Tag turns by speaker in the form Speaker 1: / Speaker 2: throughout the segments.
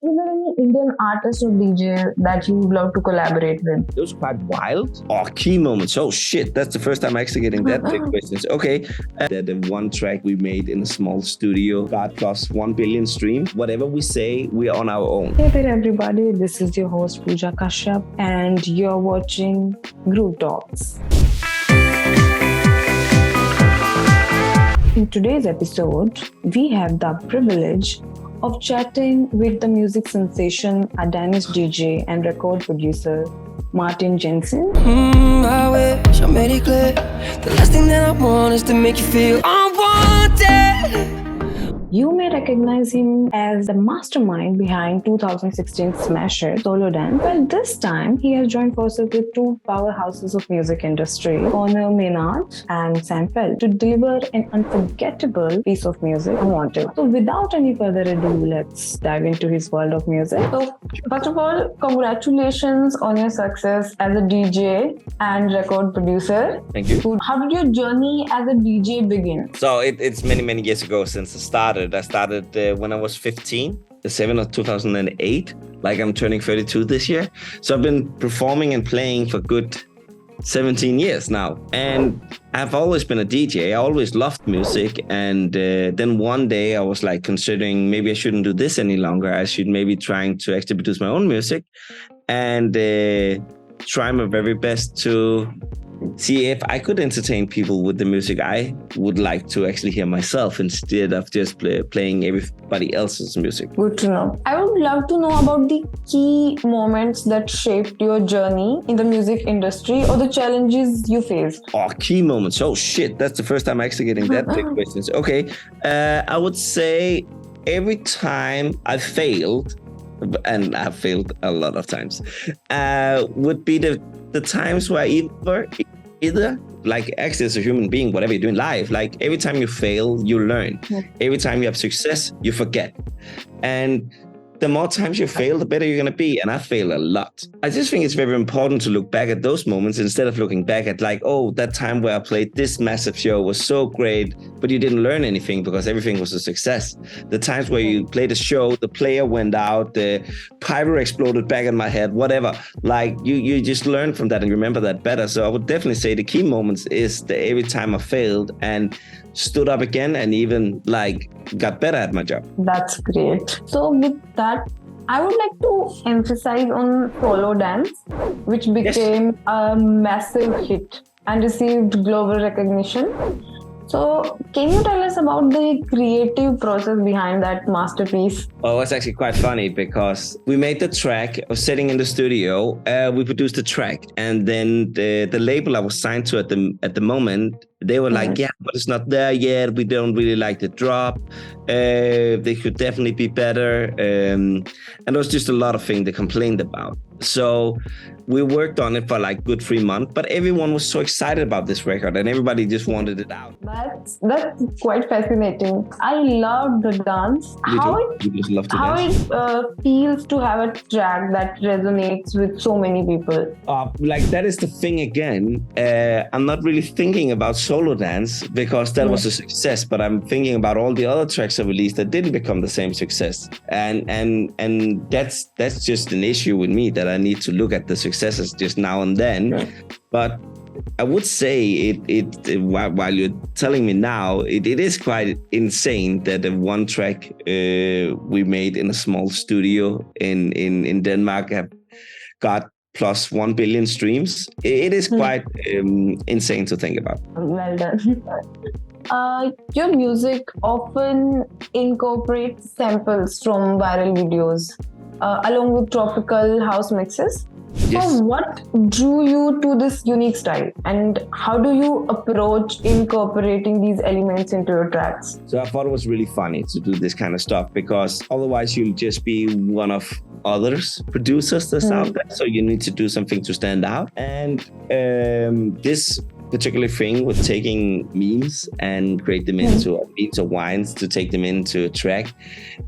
Speaker 1: Is there any Indian artist or DJ that you would love to collaborate with?
Speaker 2: It was quite wild. Oh, key moments. Oh shit, that's the first time I'm actually getting that big questions. Okay, the one track we made in a small studio got plus 1 billion streams. Whatever we say, we're on our own.
Speaker 1: Hey there everybody, this is your host Pooja Kashyap and you're watching GrooveTalks. In today's episode, we have the privilege of chatting with the music sensation, a Danish DJ and record producer, Martin Jensen.
Speaker 3: I wish I made it clear. The last thing that I want is to make you feel unwanted.
Speaker 1: You may recognize him as the mastermind behind 2016 smasher Solo Dance. Well, this time he has joined forces with two powerhouses of music industry, Connor Maynard and Sam Feld, to deliver an unforgettable piece of music, Unwanted. So without any further ado, let's dive into his world of music. So first of all, congratulations on your success as a DJ and record producer.
Speaker 2: Thank you.
Speaker 1: How did your journey as a DJ begin?
Speaker 2: So it's many years ago since I started. I started when I was 15, the 7th of 2008. Like I'm turning 32 this year. So I've been performing and playing for good 17 years now. And I've always been a DJ. I always loved music. And then one day I was like considering maybe I shouldn't do this any longer. I should maybe trying to actually produce my own music and try my very best to see if I could entertain people with the music I would like to actually hear myself instead of just playing everybody else's music.
Speaker 1: Good to know. I would love to know about the key moments that shaped your journey in the music industry or the challenges you faced.
Speaker 2: Oh, key moments. Oh shit, that's the first time I'm actually getting that big questions. Okay, I would say every time I failed, and I've failed a lot of times, would be the times where either like actually as a human being, whatever you do in life, like every time you fail, you learn. Every time you have success, you forget. And the more times you fail, the better you're going to be. And I fail a lot. I just think it's very important to look back at those moments instead of looking back at like, oh, that time where I played this massive show was so great, but you didn't learn anything because everything was a success. The times where you played a show, the player went out, the pyro exploded back in my head, whatever. Like you just learn from that and remember that better. So I would definitely say the key moments is that every time I failed and stood up again and even like got better at my job.
Speaker 1: That's great. So with that, I would like to emphasize on Solo Dance, which became a massive hit and received global recognition. So can you tell us about the creative process behind that masterpiece?
Speaker 2: Oh, it's actually quite funny because we made the track. I was sitting in the studio. We produced the track, and then the label I was signed to at the moment, they were like, yeah, but it's not there yet. We don't really like the drop. They could definitely be better. And there was just a lot of things they complained about. So we worked on it for like good 3 months, but everyone was so excited about this record and everybody just wanted it out.
Speaker 1: That's quite fascinating. I love the dance. How it feels to have a track that resonates with so many people.
Speaker 2: Like that is the thing again. I'm not really thinking about Solo Dance because that was a success, but I'm thinking about all the other tracks I released that didn't become the same success. And that's just an issue with me, that I need to look at the successes just now and then. Right. But I would say while you're telling me now, it is quite insane that the one track we made in a small studio in Denmark have got plus 1 billion streams. It is quite insane to think about.
Speaker 1: Well done. Your music often incorporates samples from viral videos along with tropical house mixes.
Speaker 2: Yes.
Speaker 1: So what drew you to this unique style, and how do you approach incorporating these elements into your tracks?
Speaker 2: So I thought it was really funny to do this kind of stuff because otherwise you'll just be one of others producers that's out there. So you need to do something to stand out. And this particular thing with taking memes and create them into memes or wines to take them into a track,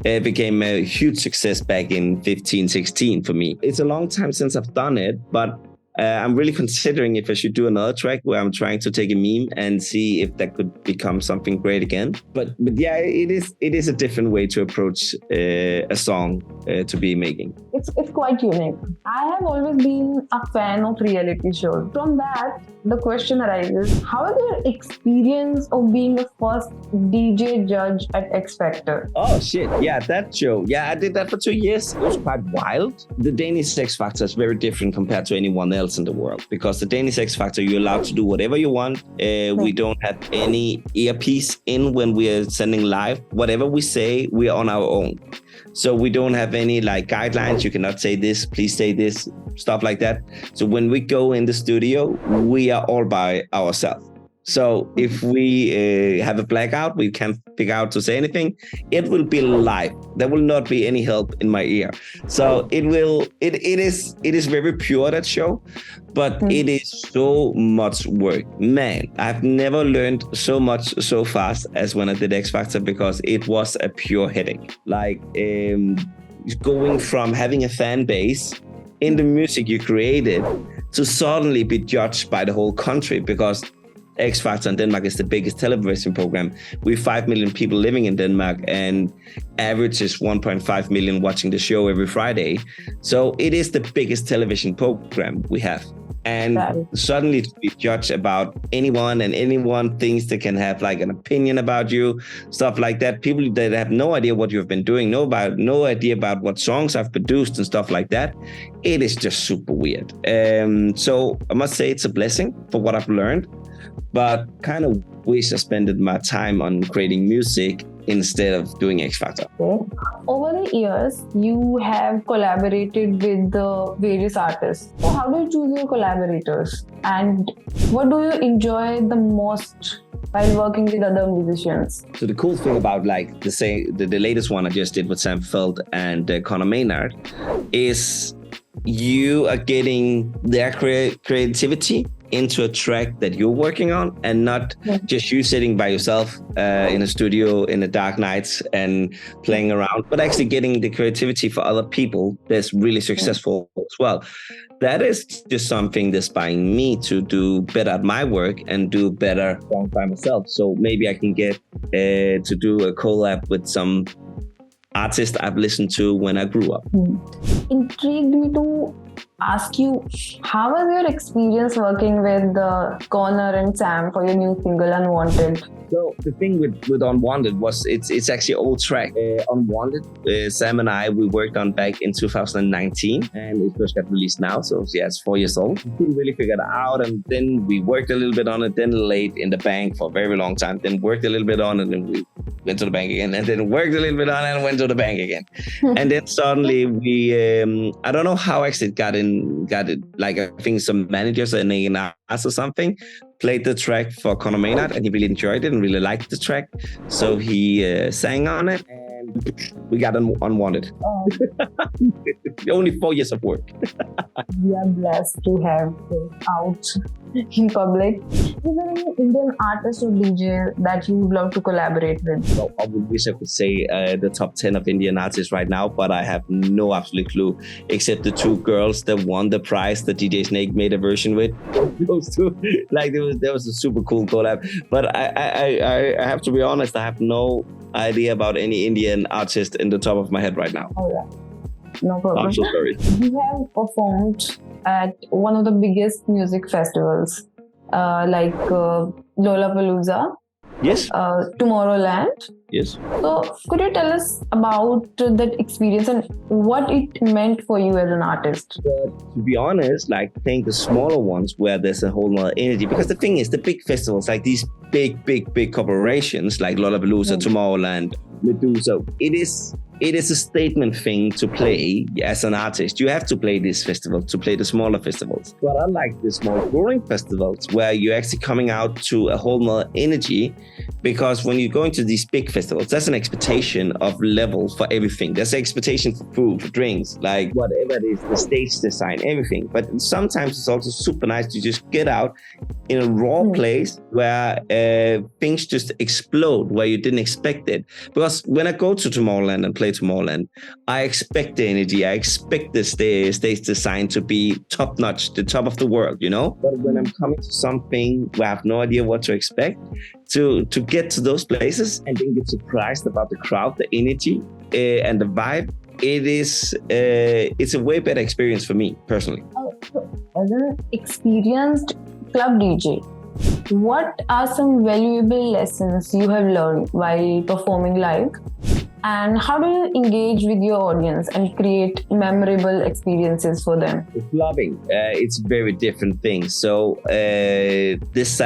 Speaker 2: it became a huge success back in 15, 16 for me. It's a long time since I've done it, but I'm really considering if I should do another track where I'm trying to take a meme and see if that could become something great again. But yeah, it is a different way to approach a song to be making.
Speaker 1: It's quite unique. I have always been a fan of reality shows. From that, the question arises, how is your experience of being the first DJ judge at X Factor?
Speaker 2: Oh shit, yeah, that show. Yeah, I did that for 2 years. It was quite wild. The Danish X Factor is very different compared to anyone else in the world, because the Danish X Factor, you're allowed to do whatever you want. We don't have any earpiece in when we are sending live. Whatever we say, we are on our own. So we don't have any like guidelines. You cannot say this, please say this, stuff like that. So when we go in the studio, we are all by ourselves. So if we have a blackout, we can't figure out to say anything, it will be live. There will not be any help in my ear. So it is very pure, that show, but it is so much work. Man, I've never learned so much so fast as when I did X Factor, because it was a pure headache. Like going from having a fan base in the music you created to suddenly be judged by the whole country, because X Factor in Denmark is the biggest television program. We have 5 million people living in Denmark, and average is 1.5 million watching the show every Friday. So it is the biggest television program we have. And suddenly to be judged about anyone thinks they can have like an opinion about you, stuff like that. People that have no idea what you've been doing, no idea about what songs I've produced and stuff like that. It is just super weird. So I must say it's a blessing for what I've learned, but kind of wish I spent my time on creating music instead of doing X Factor.
Speaker 1: Over the years, you have collaborated with the various artists. So how do you choose your collaborators? And what do you enjoy the most while working with other musicians?
Speaker 2: So the cool thing about like the latest one I just did with Sam Feld and Conor Maynard is you are getting their creativity into a track that you're working on, and not just you sitting by yourself in a studio in the dark nights and playing around, but actually getting the creativity for other people that's really successful as well. That is just something that's inspiring me to do better at my work and do better by myself. So maybe I can get to do a collab with some artist I've listened to when I grew up.
Speaker 1: Intrigued me to ask you, how was your experience working with Connor and Sam for your new single Unwanted?
Speaker 2: So the thing with Unwanted was it's actually an old track. Unwanted, Sam and I, we worked on back in 2019, and it first got released now. So yeah, it's 4 years old. We couldn't really figure it out, and then we worked a little bit on it, then laid in the bank for a very long time, then worked a little bit on it, and then we went to the bank again, and then worked a little bit on it and went to the bank again. And then suddenly we, I don't know how actually got it, like I think some managers and us or something, played the track for Conor Maynard, and he really enjoyed it and really liked the track. So he sang on it, and we got Unwanted.
Speaker 1: Oh.
Speaker 2: Only 4 years of work.
Speaker 1: We are blessed to have this out in public. Is there any Indian artist or DJ that you would love to collaborate with?
Speaker 2: So I would wish I could say the top 10 of Indian artists right now, but I have no absolute clue, except the 2 girls that won the prize that DJ Snake made a version with. Those 2, like there was a super cool collab. But I have to be honest, I have no idea about any Indian artist in the top of my head right now.
Speaker 1: Oh yeah, no problem.
Speaker 2: I'm so sorry.
Speaker 1: You have performed at one of the biggest music festivals, like Lollapalooza.
Speaker 2: Yes.
Speaker 1: Tomorrowland.
Speaker 2: Yes.
Speaker 1: So could you tell us about that experience and what it meant for you as an artist?
Speaker 2: To be honest, like I think the smaller ones where there's a whole lot of energy, because the thing is the big festivals, like these big corporations like Lollapalooza, Tomorrowland, Medusa, it is a statement thing to play as an artist. You have to play this festival to play the smaller festivals. But I like the small growing festivals where you're actually coming out to a whole more energy, because when you're going to these big festivals, there's an expectation of level for everything. There's an expectation for food, for drinks, like whatever it is, the stage design, everything. But sometimes it's also super nice to just get out in a raw place where things just explode where you didn't expect it. Because when I go to Tomorrowland and play play Tomorrowland, I expect the energy. I expect the stage design to be top notch, the top of the world, you know? But when I'm coming to something where I have no idea what to expect, to get to those places and then get surprised about the crowd, the energy, and the vibe, it's a way better experience for me personally.
Speaker 1: As an experienced club DJ, what are some valuable lessons you have learned while performing live? And how do you engage with your audience and create memorable experiences for them?
Speaker 2: Clubbing, it's a very different thing. So this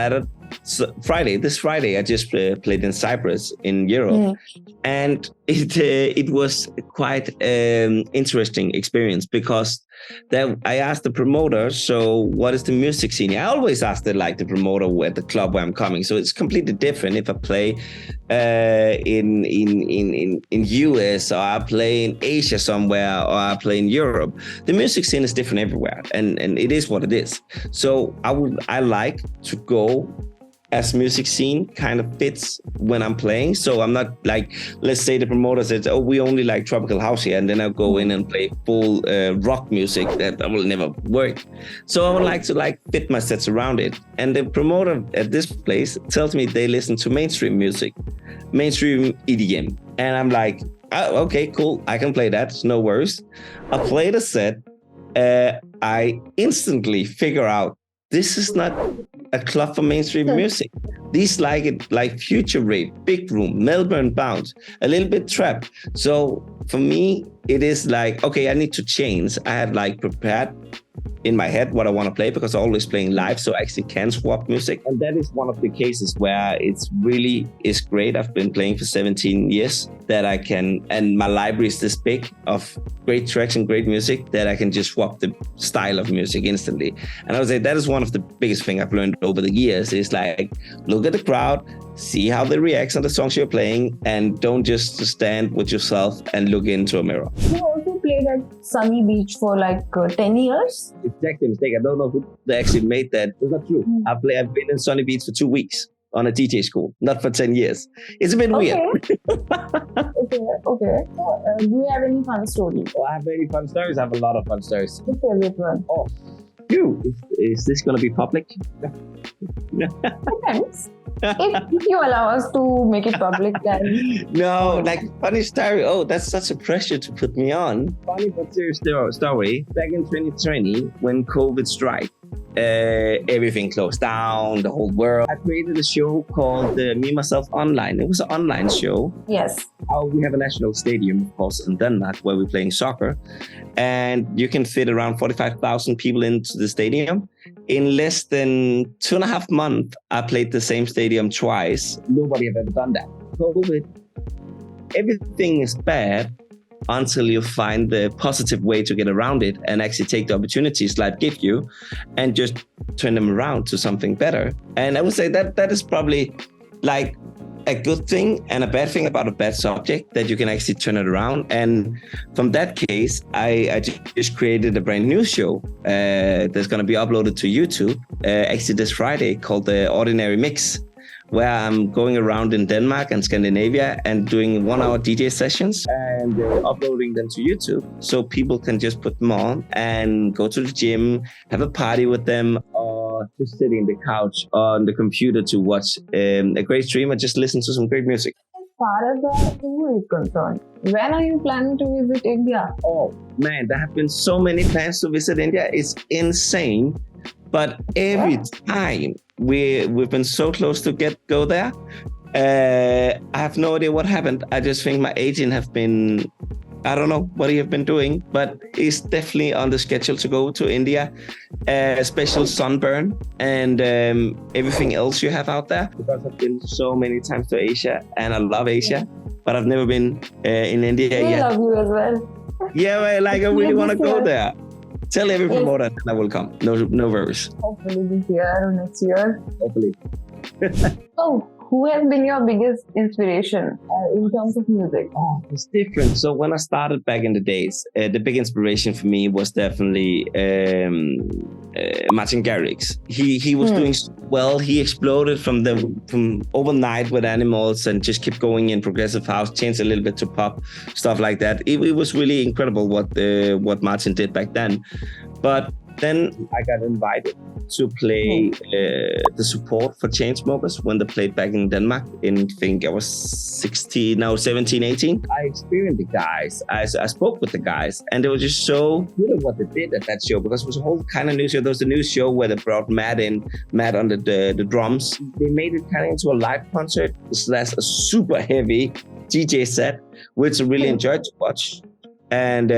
Speaker 2: Friday, I just played in Cyprus in Europe, and it was quite interesting experience because I asked the promoter, so what is the music scene? I always ask the promoter at the club where I'm coming, so it's completely different if I play in US or I play in Asia somewhere or I play in Europe. The music scene is different everywhere, and it is what it is. So I like to go as music scene kind of fits when I'm playing. So I'm not like, let's say the promoter says, oh, we only like tropical house here, and then I'll go in and play full rock music. That will never work. So I would like to fit my sets around it. And the promoter at this place tells me they listen to mainstream music, mainstream EDM. And I'm like, oh, okay, cool. I can play that. No worries. I play the set. I instantly figure out this is not a club for mainstream music. These like it like future rave, big room, Melbourne bounce, a little bit trap. So for me, it is like, okay, I need to change. I have prepared in my head what I want to play because I'm always playing live, so I actually can swap music. And that is one of the cases where it's really is great. I've been playing for 17 years that I can, and my library is this big of great tracks and great music that I can just swap the style of music instantly. And I would say that is one of the biggest things I've learned over the years is look at the crowd, see how they react on the songs you're playing, and don't just stand with yourself and look into a mirror.
Speaker 1: You also played at Sunny Beach for 10 years?
Speaker 2: Exactly, mistake. I don't know who actually made that. It's not true. I've been in Sunny Beach for 2 weeks on a DJ school, not for 10 years. It's a bit weird.
Speaker 1: Okay. So, do you have any fun stories?
Speaker 2: Oh, I have many fun stories. I have a lot of fun stories.
Speaker 1: Your favorite one?
Speaker 2: Oh, you. Is this going to be public?
Speaker 1: Depends. If you allow us to make it public, then...
Speaker 2: No, funny story. Oh, that's such a pressure to put me on. Funny but serious story. Back in 2020, when COVID struck, everything closed down, the whole world. I created a show called Me, Myself, Online. It was an online show.
Speaker 1: Yes.
Speaker 2: We have a national stadium, of course, in Denmark where we're playing soccer. And you can fit around 45,000 people into the stadium. In less than 2.5 months, I played the same stadium twice. Nobody have ever done that. COVID, everything is bad until you find the positive way to get around it and actually take the opportunities life gives you and just turn them around to something better. And I would say that is probably a good thing and a bad thing about a bad subject, that you can actually turn it around. And from that case, I just created a brand new show that's going to be uploaded to YouTube actually this Friday, called The Ordinary Mix, where I'm going around in Denmark and Scandinavia and doing 1-hour DJ sessions and uploading them to YouTube so people can just put them on and go to the gym, have a party with them, or just sit in the couch on the computer to watch a great stream or just listen to some great music.
Speaker 1: As far as the tour is concerned, when are you planning to visit India?
Speaker 2: Oh man, there have been so many plans to visit India. It's insane. But every time we've been so close to go there, I have no idea what happened. I just think my agent have been, I don't know what he have been doing, but it's definitely on the schedule to go to India. Special sunburn and everything else you have out there. Because I've been so many times to Asia and I love Asia, but I've never been in India yet.
Speaker 1: I love you as well.
Speaker 2: Yeah, well, I really want to go there. Tell every promoter that I will come. No worries.
Speaker 1: Hopefully this year or next year.
Speaker 2: Hopefully.
Speaker 1: So, who has been your biggest inspiration in terms of music?
Speaker 2: Oh, it's different. So when I started back in the days, the big inspiration for me was definitely Martin Garrix. He was doing well. He exploded from overnight with Animals and just kept going in progressive house, changed a little bit to pop, stuff like that. It was really incredible what Martin did back then. But then I got invited to play the support for Chainsmokers when they played back in Denmark in, I think I was 17, 18. I experienced the guys. I spoke with the guys, and they were just so good at what they did at that show, because it was a whole kind of new show. There was a new show where they brought Matt on the drums. They made it kind of into a live concert / a super heavy DJ set, which I really enjoyed to watch. And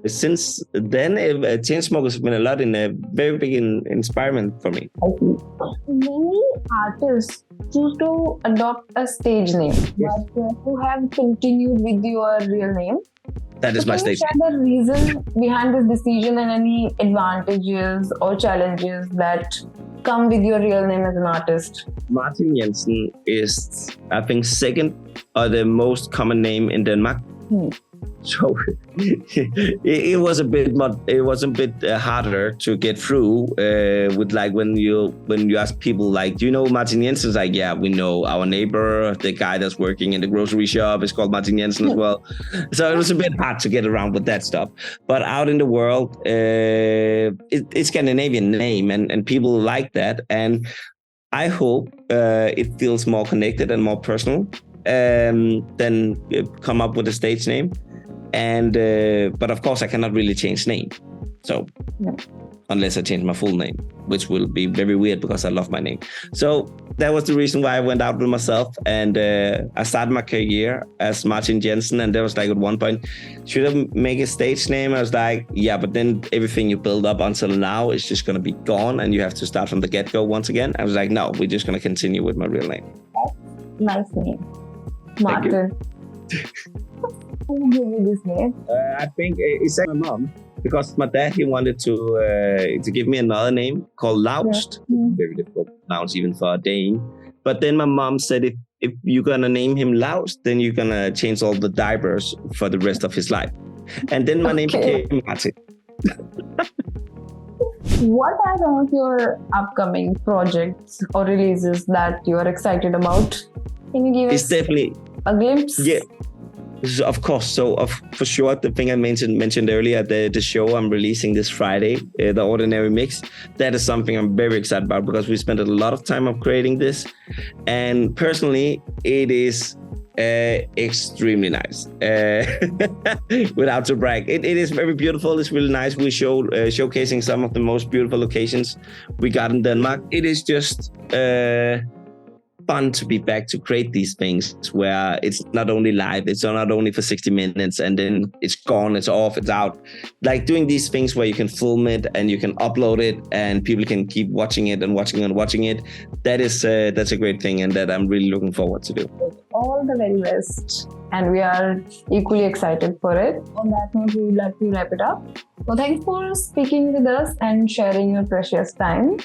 Speaker 2: since then, Chainsmokers have been a lot in a very big inspiration for me.
Speaker 1: Many artists choose to adopt a stage name, but who have continued with your real name.
Speaker 2: That is my
Speaker 1: Can you
Speaker 2: stage.
Speaker 1: share the reason behind this decision and any advantages or challenges that come with your real name as an artist?
Speaker 2: Martin Jensen is, I think, second or the most common name in Denmark. So it was a bit harder to get through with, like, when you ask people, like, do you know Martin Jensen? It's like, yeah, we know our neighbor, the guy that's working in the grocery shop is called Martin Jensen as well. So it was a bit hard to get around with that stuff. But out in the world, it's Scandinavian name, and people like that. And I hope it feels more connected and more personal than come up with a stage name. And but of course I cannot really change name, so unless I change my full name, which will be very weird because I love my name. So that was the reason why I went out with myself, and I started my career as Martin Jensen. And there was, like, at one point, should I make a stage name? I was like, yeah, but then everything you build up until now is just going to be gone, and you have to start from the get-go once again. I was like, no, we're just going to continue with my real name.
Speaker 1: Nice name, Martin. Who gave you this name?
Speaker 2: I think it's my mom, because my dad, he wanted to give me another name called Laust. Very difficult to pronounce even for a Dane. But then my mom said, if you're gonna name him Laust, then you're gonna change all the diapers for the rest of his life. And then my name became Martin.
Speaker 1: What are some of your upcoming projects or releases that you are excited about? Can you give us
Speaker 2: Definitely
Speaker 1: a glimpse?
Speaker 2: Yeah. Of course. So for sure, the thing I mentioned earlier, the show I'm releasing this Friday, The Ordinary Mix, that is something I'm very excited about, because we spent a lot of time of creating this. And personally, it is extremely nice. Without to brag, it is very beautiful. It's really nice. We showcasing some of the most beautiful locations we got in Denmark. It is just fun to be back to create these things where it's not only live, it's not only for 60 minutes and then it's gone, it's off, it's out. Like doing these things where you can film it and you can upload it and people can keep watching it and watching it. That's a great thing, and that I'm really looking forward to do.
Speaker 1: All the very best, and we are equally excited for it. On that note, we would like to wrap it up. Well, thanks for speaking with us and sharing your precious time.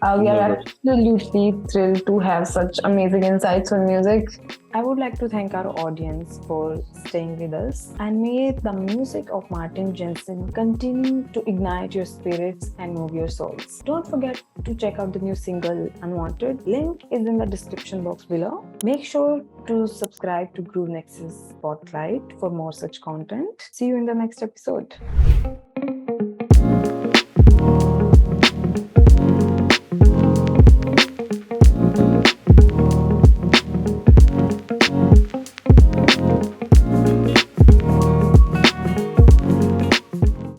Speaker 1: We are absolutely thrilled to have such amazing insights on music. I would like to thank our audience for staying with us, and may the music of Martin Jensen continue to ignite your spirits and move your souls. Don't forget to check out the new single Unwanted. Link is in the description box below. Make sure to subscribe to GrooveNexus Spotlight for more such content. See you in the next episode.